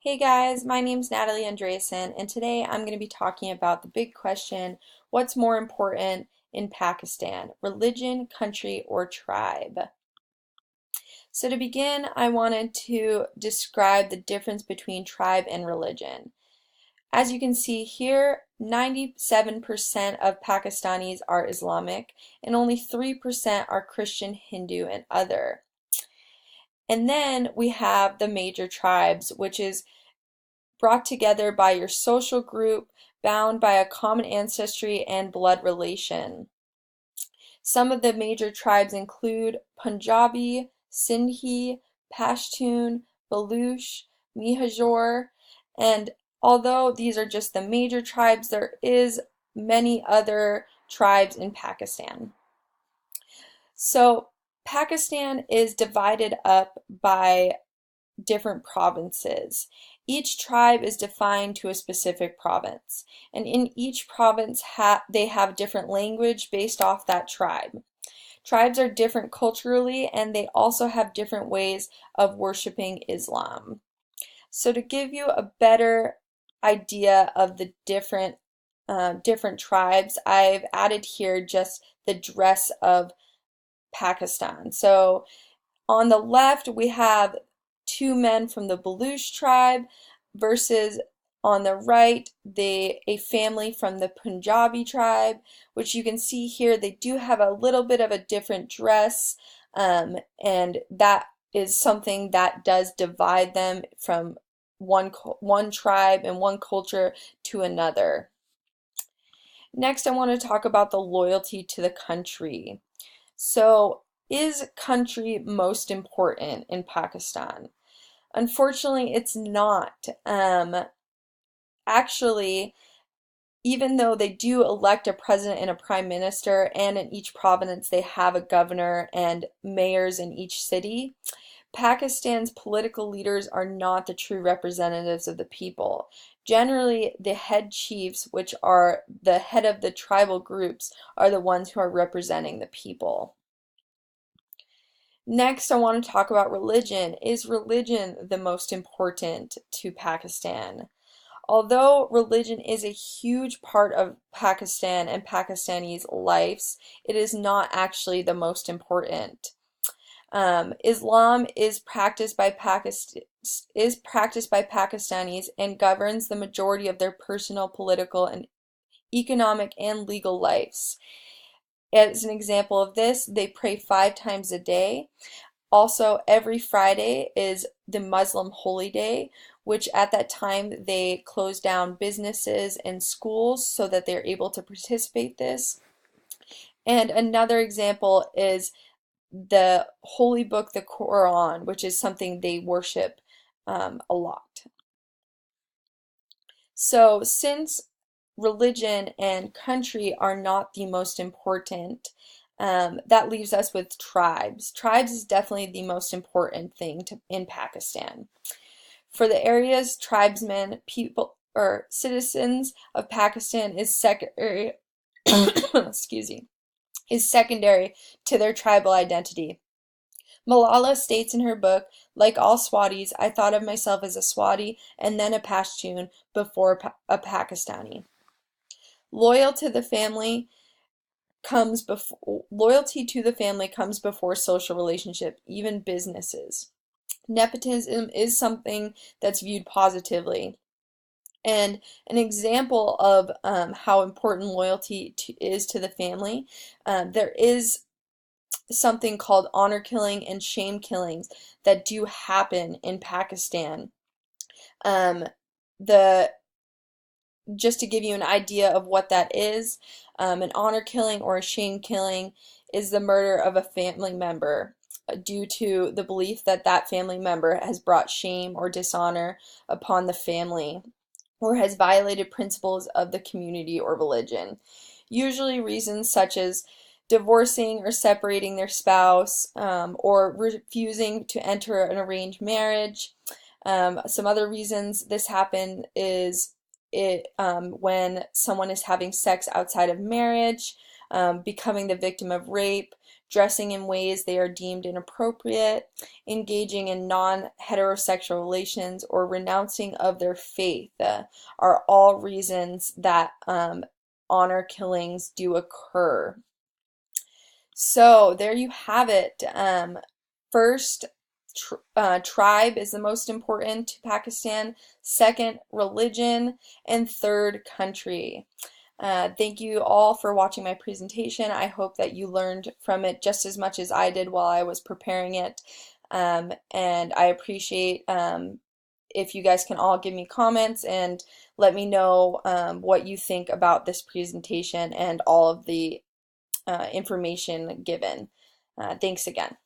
Hey guys, my name's Natalie Andreasen, and today I'm going to be talking about the big question, what's more important in Pakistan, religion, country, or tribe? So to begin, I wanted to describe the difference between tribe and religion. As you can see here, 97% of Pakistanis are Islamic, and only 3% are Christian, Hindu, and other. And then we have the major tribes, which is brought together by your social group, bound by a common ancestry and blood relation. Some of the major tribes include Punjabi, Sindhi, Pashtun, Baluch, Mihajur, and although these are just the major tribes, there is many other tribes in Pakistan. So Pakistan is divided up by different provinces. Each tribe is defined to a specific province, and in each province they have different language based off that tribe. Tribes are different culturally, and they also have different ways of worshiping Islam. So to give you a better idea of the different tribes, I've added here just the dress of Pakistan. So on the left, we have two men from the Baluch tribe versus on the right, a family from the Punjabi tribe, which you can see here, they do have a little bit of a different dress, and that is something that does divide them from one tribe and one culture to another. Next, I want to talk about the loyalty to the country. So, is country most important in Pakistan? Unfortunately, it's not. Actually, even though they do elect a president and a prime minister, and in each province they have a governor and mayors in each city, Pakistan's political leaders are not the true representatives of the people. Generally, the head chiefs, which are the head of the tribal groups, are the ones who are representing the people. Next, I want to talk about religion. Is religion the most important to Pakistan? Although religion is a huge part of Pakistan and Pakistanis' lives, it is not actually the most important. Islam is practiced by Pakistanis and governs the majority of their personal, political, and economic and legal lives. As an example of this, they pray 5 times a day. Also, every Friday is the Muslim holy day, which at that time they close down businesses and schools so that they're able to participate this. And another example is the holy book, the Quran, which is something they worship a lot. So, since religion and country are not the most important, that leaves us with tribes. Tribes is definitely the most important thing in Pakistan. For the area's tribesmen, people or citizens of Pakistan is secondary, excuse me, is secondary to their tribal identity. Malala states in her book, like all Swatis, I thought of myself as a Swati and then a Pashtun before a Pakistani. Loyal to the family loyalty to the family comes before social relationship, even businesses. Nepotism is something that's viewed positively. And an example of how important loyalty is to the family, there is something called honor killing and shame killings that do happen in Pakistan. Um, the Just to give you an idea of what that is, an honor killing or a shame killing is the murder of a family member due to the belief that that family member has brought shame or dishonor upon the family or has violated principles of the community or religion. Usually reasons such as divorcing or separating their spouse, or refusing to enter an arranged marriage. Some other reasons this happen is when someone is having sex outside of marriage, becoming the victim of rape, dressing in ways they are deemed inappropriate, engaging in non-heterosexual relations, or renouncing of their faith are all reasons that honor killings do occur. So there you have it. First, tribe is the most important to Pakistan. Second, religion. And third, country. Thank you all for watching my presentation. I hope that you learned from it just as much as I did while I was preparing it. And I appreciate if you guys can all give me comments and let me know what you think about this presentation and all of the information given. Thanks again.